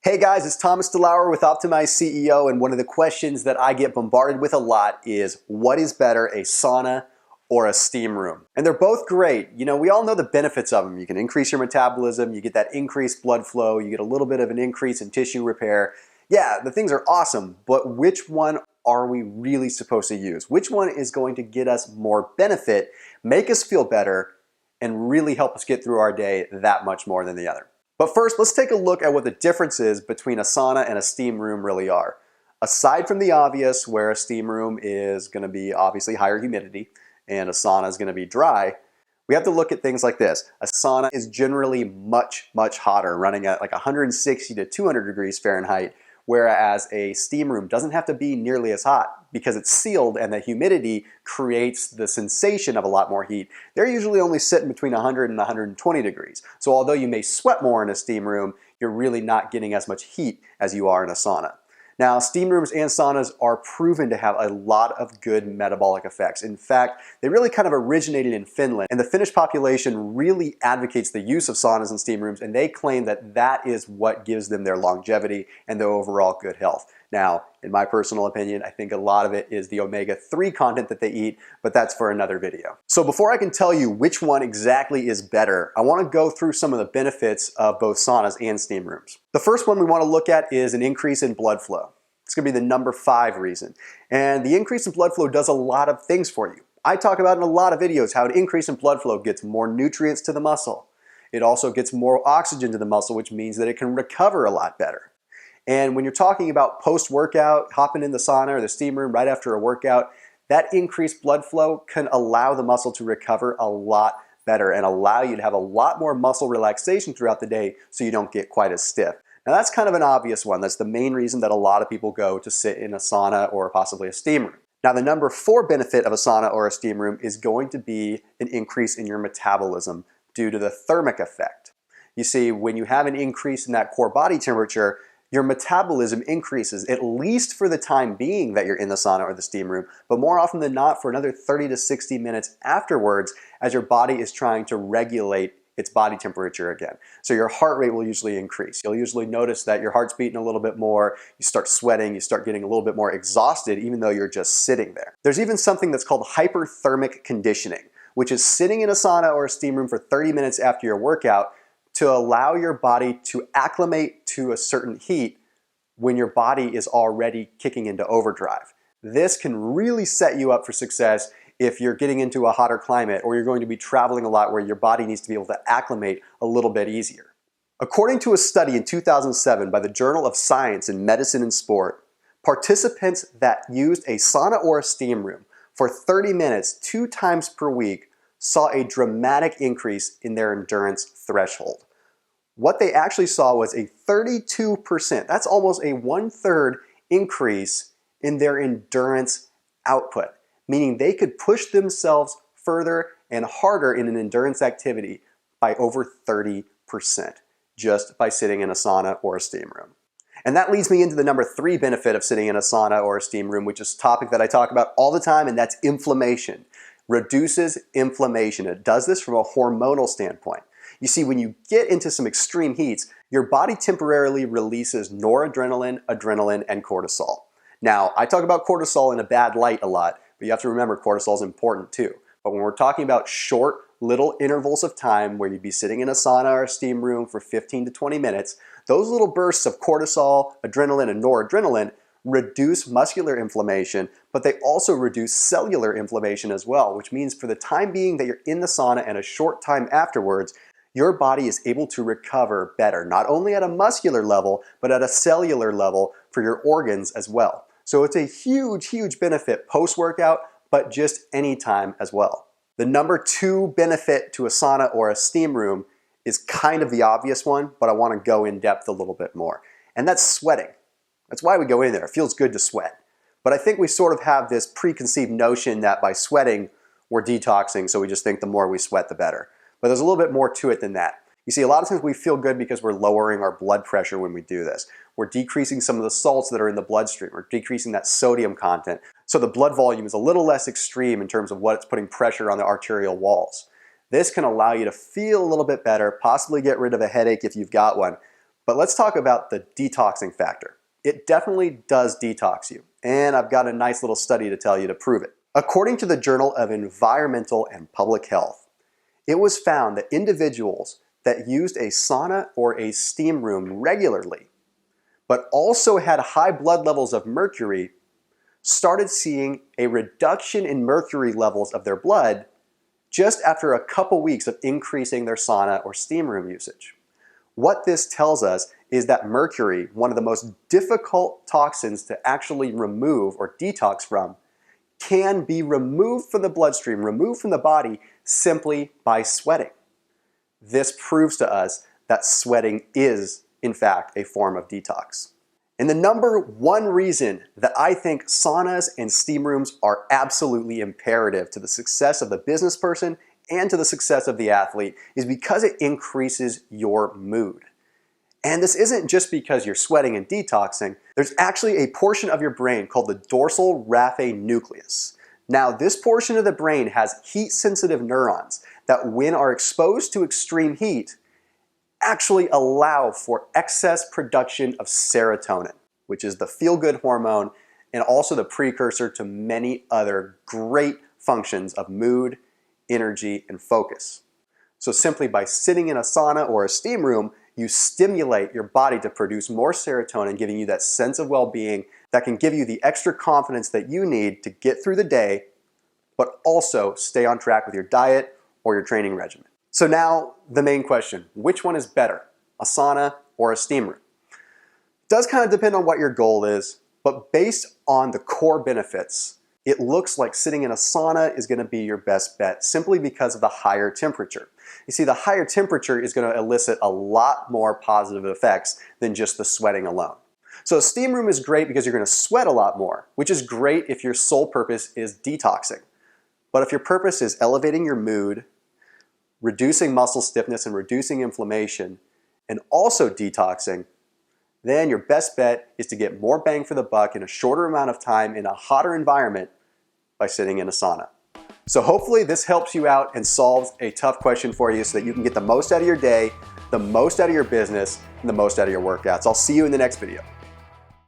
Hey guys, it's DeLauer with Optimize CEO, and one of the questions that I get bombarded with a lot is, what is better, a sauna or a steam room? And they're both great. You know, we all know the benefits of them. You can increase your metabolism, you get that increased blood flow, you get a little bit of an increase in tissue repair. Yeah, the things are awesome, but which one are we really supposed to use? Which one is going to get us more benefit, make us feel better, and really help us get through our day that much more than the other? But first, let's take a look at what the differences between a sauna and a steam room really are. Aside from the obvious, where a steam room is going to be obviously higher humidity and a sauna is going to be dry, we have to look at things like this. A sauna is generally much hotter, running at like 160 to 200 degrees Fahrenheit, whereas a steam room doesn't have to be nearly as hot because it's sealed and the humidity creates the sensation of a lot more heat. They're usually only sitting between 100 and 120 degrees. So although you may sweat more in a steam room, you're really not getting as much heat as you are in a sauna. Now, steam rooms and saunas are proven to have a lot of good metabolic effects. In fact, they really kind of originated in Finland, and the Finnish population really advocates the use of saunas and steam rooms, and they claim that that is what gives them their longevity and their overall good health. Now, in my personal opinion, I think a lot of it is the omega-3 content that they eat, but that's for another video. So before I can tell you which one exactly is better, I want to go through some of the benefits of both saunas and steam rooms. The first one we want to look at is an increase in blood flow. It's going to be the number 5 reason. And the increase in blood flow does a lot of things for you. I talk about in a lot of videos how an increase in blood flow gets more nutrients to the muscle. It also gets more oxygen to the muscle, which means that it can recover a lot better. And when you're talking about post-workout, hopping in the sauna or the steam room right after a workout, that increased blood flow can allow the muscle to recover a lot better and allow you to have a lot more muscle relaxation throughout the day so you don't get quite as stiff. Now that's kind of an obvious one. That's the main reason that a lot of people go to sit in a sauna or possibly a steam room. Now the number 4 benefit of a sauna or a steam room is going to be an increase in your metabolism due to the thermic effect. You see, when you have an increase in that core body temperature, your metabolism increases, at least for the time being that you're in the sauna or the steam room, but more often than not for another 30 to 60 minutes afterwards as your body is trying to regulate its body temperature again. So your heart rate will usually increase. You'll usually notice that your heart's beating a little bit more, you start sweating, you start getting a little bit more exhausted even though you're just sitting there. There's even something that's called hyperthermic conditioning, which is sitting in a sauna or a steam room for 30 minutes after your workout to allow your body to acclimate to a certain heat when your body is already kicking into overdrive. This can really set you up for success if you're getting into a hotter climate or you're going to be traveling a lot where your body needs to be able to acclimate a little bit easier. According to a study in 2007 by the Journal of Science in Medicine and Sport, participants that used a sauna or a steam room for 30 minutes 2 times per week saw a dramatic increase in their endurance threshold. What they actually saw was a 32%, that's almost a 1/3 increase in their endurance output, meaning they could push themselves further and harder in an endurance activity by over 30% just by sitting in a sauna or a steam room. And that leads me into the number 3 benefit of sitting in a sauna or a steam room, which is a topic that I talk about all the time, and that's inflammation. Reduces inflammation. It does this from a hormonal standpoint. You see, when you get into some extreme heats, your body temporarily releases noradrenaline, adrenaline, and cortisol. Now, I talk about cortisol in a bad light a lot, but you have to remember cortisol is important too. But when we're talking about short, little intervals of time where you'd be sitting in a sauna or a steam room for 15 to 20 minutes, those little bursts of cortisol, adrenaline, and noradrenaline reduce muscular inflammation, but they also reduce cellular inflammation as well, which means for the time being that you're in the sauna and a short time afterwards, your body is able to recover better, not only at a muscular level, but at a cellular level for your organs as well. So it's a huge benefit post-workout, but just any time as well. The number 2 benefit to a sauna or a steam room is kind of the obvious one, but I want to go in depth a little bit more, and that's sweating. That's why we go in there. It feels good to sweat. But I think we sort of have this preconceived notion that by sweating, we're detoxing, so we just think the more we sweat, the better. But there's a little bit more to it than that. You see, a lot of times we feel good because we're lowering our blood pressure when we do this. We're decreasing some of the salts that are in the bloodstream. We're decreasing that sodium content. So the blood volume is a little less extreme in terms of what it's putting pressure on the arterial walls. This can allow you to feel a little bit better, possibly get rid of a headache if you've got one, But let's talk about the detoxing factor. It definitely does detox you, and I've got a nice little study to tell you to prove it. According to the Journal of Environmental and Public Health, it was found that individuals that used a sauna or a steam room regularly, but also had high blood levels of mercury, started seeing a reduction in mercury levels of their blood just after a couple weeks of increasing their sauna or steam room usage. What this tells us is that mercury, one of the most difficult toxins to actually remove or detox from, can be removed from the bloodstream, removed from the body simply by sweating. This proves to us that sweating is, in fact, a form of detox. And the number one reason that I think saunas and steam rooms are absolutely imperative to the success of the business person and to the success of the athlete is because it increases your mood. And this isn't just because you're sweating and detoxing. There's actually a portion of your brain called the dorsal raphe nucleus. Now, this portion of the brain has heat-sensitive neurons that, when are exposed to extreme heat, actually allow for excess production of serotonin, which is the feel-good hormone and also the precursor to many other great functions of mood, energy, and focus. So simply by sitting in a sauna or a steam room, you stimulate your body to produce more serotonin, giving you that sense of well-being that can give you the extra confidence that you need to get through the day, but also stay on track with your diet or your training regimen. So now the main question, which one is better, a sauna or a steam room? It does kind of depend on what your goal is, but based on the core benefits, it looks like sitting in a sauna is going to be your best bet simply because of the higher temperature. You see, the higher temperature is going to elicit a lot more positive effects than just the sweating alone. So a steam room is great because you're going to sweat a lot more, which is great if your sole purpose is detoxing. But if your purpose is elevating your mood, reducing muscle stiffness and reducing inflammation, and also detoxing, then your best bet is to get more bang for the buck in a shorter amount of time in a hotter environment by sitting in a sauna. So hopefully this helps you out and solves a tough question for you so that you can get the most out of your day, the most out of your business, and the most out of your workouts. I'll see you in the next video.